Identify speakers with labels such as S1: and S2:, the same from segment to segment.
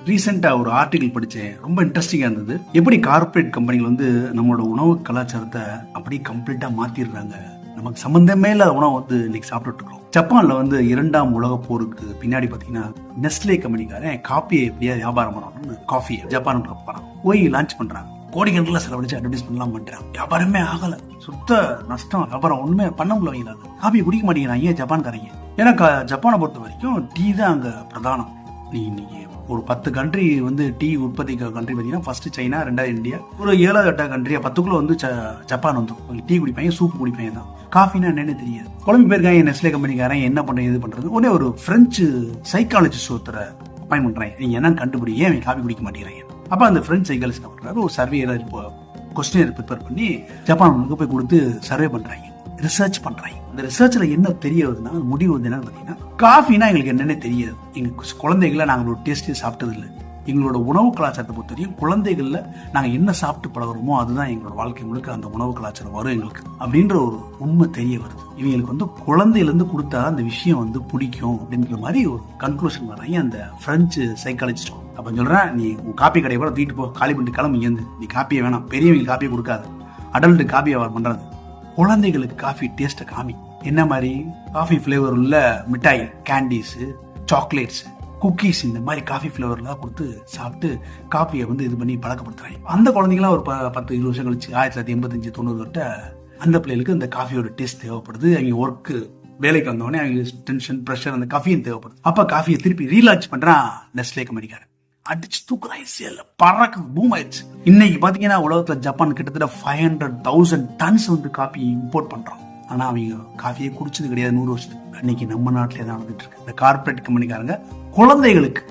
S1: ரீசெண்டாக ஒரு ஆர்டிகல் படித்தேன். ரொம்ப இன்ட்ரெஸ்டிங்காக இருந்தது. எப்படி கார்ப்பரேட் கம்பெனிகள் வந்து நம்மளோட உணவு கலாச்சாரத்தை அப்படியே கம்ப்ளீட்டாக மாற்றிடுறாங்க. நமக்கு சம்மந்தமே இல்லாத உணவு வந்து இன்னைக்கு சாப்பிட்டுட்டு இருக்கோம். ஜப்பானில் வந்து 2ஆம் உலகப் போருக்கு பின்னாடி பார்த்தீங்கன்னா நெஸ்லே கம்பெனிக்காரன் காப்பியை எப்படியா வியாபாரம் பண்ணணும்னு காஃபியை ஜப்பானுக்கு போகிறான். போய் லான்ச் பண்ணுறாங்க. கோடிக்கணக்கில் செலவழிச்சு அட்வர்டைஸ்மெண்ட்லாம் பண்ணுறாங்க. வியாபாரமே ஆகலை. சுத்த நஷ்டம். வியாபாரம் ஒன்றுமே பண்ண முடியல. காப்பியை குடிக்க மாட்டேங்கிறாங்க ஏன் ஜப்பான்காரங்க. ஏன்னா ஜப்பானை பொறுத்த வரைக்கும் டீ தான் அங்கே பிரதானம். நீ இன்னைக்கு ஒரு 10 கண்ட்ரி வந்து டீ உற்பத்தி கண்ட்ரி பார்த்தீங்கன்னா ஃபர்ஸ்ட் சைனா, 2வது இந்தியா, ஒரு 7வது கண்ட்ரியா 10க்குள்ள வந்து ஜப்பான் வந்து டீ குடிப்பாங்க, சூப் குடிப்பாங்க தான். காஃபினா என்னன்னு தெரியாது. குழம்பு போயிருக்காங்க நெஸ்லே கம்பெனிக்காரன் என்ன பண்றது இது பண்றது. உடனே ஒரு பிரெஞ்சு சைக்காலஜிஸ்ட் ஒருத்தரை அப்பாயின் பண்றாங்க. நீங்க என்னன்னு கண்டுபிடி, ஏன் காஃபி குடிக்க மாட்டேங்கிறாங்க. அப்ப அந்த பிரெஞ்சு சைக்காலஜிஸ்ட் பண்றாரு, ஒரு சர்வே கொஸ்டினர் ப்ரிப்பேர் பண்ணி ஜப்பானுக்கு போய் கொடுத்து சர்வே பண்றாங்க, ரிசர்ச் பண்றாங்க. இந்த ரிசர்ச்ல என்ன தெரிய வருதுன்னா, முடிவு வந்து என்னன்னு பாத்தீங்கன்னா, காஃபினா எங்களுக்கு என்னன்னு தெரியாது. எங்க குழந்தைகளை நாங்கள் ஒரு டேஸ்டே சாப்பிட்டது இல்லை. எங்களோட உணவு கலாச்சாரத்தை பொறுத்த வரைக்கும் குழந்தைகள்ல நாங்க என்ன சாப்பிட்டு பழகுறோமோ அதுதான் எங்களோட வாழ்க்கை முழுக்க அந்த உணவு கலாச்சாரம் வரும் எங்களுக்கு அப்படின்ற ஒரு உண்மை தெரிய வருது. இவங்களுக்கு வந்து குழந்தையில இருந்து கொடுத்தா அந்த விஷயம் வந்து பிடிக்கும் அப்படின்ற மாதிரி ஒரு கன்க்ளூஷன் வராங்க அந்த பிரெஞ்சு சைக்காலஜிஸ்ட். அப்ப சொல்றேன், நீ காப்பி கடையை கூட வீட்டு போ, காலி பண்ணிட்டு கிளம்பி இருந்து, நீ காப்பியை வேணாம், பெரியவங்களுக்கு காப்பியை கொடுக்காது, அடல்ட்டு காப்பியை பண்றது, குழந்தைகளுக்கு காஃபி டேஸ்ட்டை காமி. என்ன மாதிரி காஃபி ஃபிளேவர் உள்ள மிட்டாய், கேண்டீஸ், சாக்லேட்ஸ், குக்கீஸ், இந்த மாதிரி காஃபி ஃபிளேவர்லாம் கொடுத்து சாப்பிட்டு காஃபியை வந்து இது பண்ணி பழக்கப்படுத்துறாங்க. அந்த குழந்தைங்களாம் ஒரு 10-20 வருஷம் கழிச்சு 1985-90 தொட்ட அந்த பிள்ளைகளுக்கு இந்த காஃபியோட டேஸ்ட் தேவைப்படுது. அவங்க ஒர்க்கு வேலைக்கு வந்தோடனே அவங்களுக்கு டென்ஷன், ப்ரெஷர், அந்த காஃபியும் தேவைப்படுது. அப்ப காஃபியை திருப்பி ரீலான்ச் பண்றான் நெஸ்லே கம்பெனிக்காரன். அடிச்சு தூக்குறாங்க, பறக்கு பூம் ஆயிடுச்சு. இன்னைக்கு பாத்தீங்கன்னா உலகத்துல ஜப்பான் கிட்டத்தட்ட 500,000 டன்ஸ் வந்து காஃபி இம்போர்ட் பண்றோம். ஆனா அவங்க காஃபியை குடிச்சது கிடையாது 100 வருஷத்துக்கு. இன்னைக்கு நம்ம நாட்டிலே தான் நடந்துட்டு இருக்கு. இந்த கார்பரேட் கம்பெனிக்காரங்க குழந்தைகளுக்கு,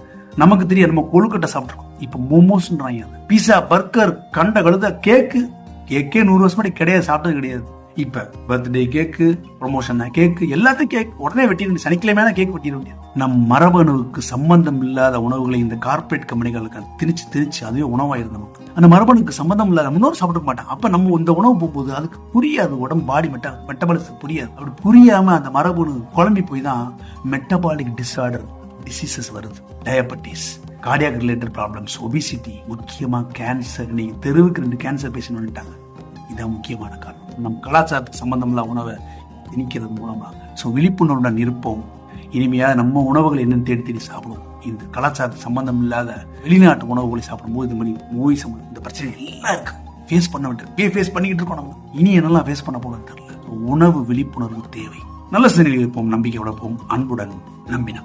S1: நமக்கு தெரியாது, நம்ம கொழுக்கட்டை சாப்பிட்ருக்கோம், இப்ப மோமோஸ்ன்றாங்க, பீஸா, பர்கர், கண்ட கழுத, கேக்கே 100 வருஷம் முன்னாடி கிடையாது, சாப்பிட்டது கிடையாது. இப்ப பர்த்டே கேக்கு, ப்ரொமோஷன் கேக்கு, எல்லாத்தையும் கேக் உடனே வெட்டிட, சனிக்கிழமையான கேக் வெட்டிட முடியாது. நம் மரபணுவுக்கு சம்பந்தம் இல்லாத உணவுகளை இந்த கார்பரேட் கம்பெனிகளுக்கு திணிச்சு அதுவே உணவாயிருது. நமக்கு அந்த மரபணுக்கு சம்பந்தம் இல்லாத முன்னோர் சாப்பிட மாட்டாங்க. அப்ப நம்ம இந்த உணவு போகும்போது அதுக்கு புரியாது, உடம்பு பாடி மெட்டபாலிசம் புரியாது. அப்படி புரியாம அந்த மரபணு குழம்பி போய் தான் மெட்டபாலிக் டிஸார்டர், டிசீசஸ் வருது. Diabetes, cardiac related problems, obesity, முக்கியமா கேன்சர். நீங்க தெருவுக்கு 2 கேன்சர் பேஷண்ட் வந்துட்டாங்க. இதான் முக்கியமான காரணம். நம் கலாச்சாரத்துக்கு சம்பந்தம் இல்லாத உணவை திணிக்கிறது மூலமா. விழிப்புணர்வுடன் இருப்போம். இனிமையா நம்ம உணவுகளை என்னன்னு தேடி சாப்பிடுவோம். இந்த கலாச்சாரத்துக்கு சம்பந்தம் இல்லாத வெளிநாட்டு உணவுகளை சாப்பிடும்போது இந்த மாதிரி நோய் சம்பந்தம், இந்த பிரச்சனை எல்லாம் இருக்கு. ஃபேஸ் பண்ண வேண்டியது ஃபேஸ் பண்ணிக்கிட்டு இருக்கோம். நம்ம இனி என்னெல்லாம் ஃபேஸ் பண்ண போகிறது தெரியல. உணவு விழிப்புணர்வு தேவை. நல்ல சிந்தனையில் இருப்போம், நம்பிக்கை வளர்ப்போம், அன்புடன் நம்பினோம்.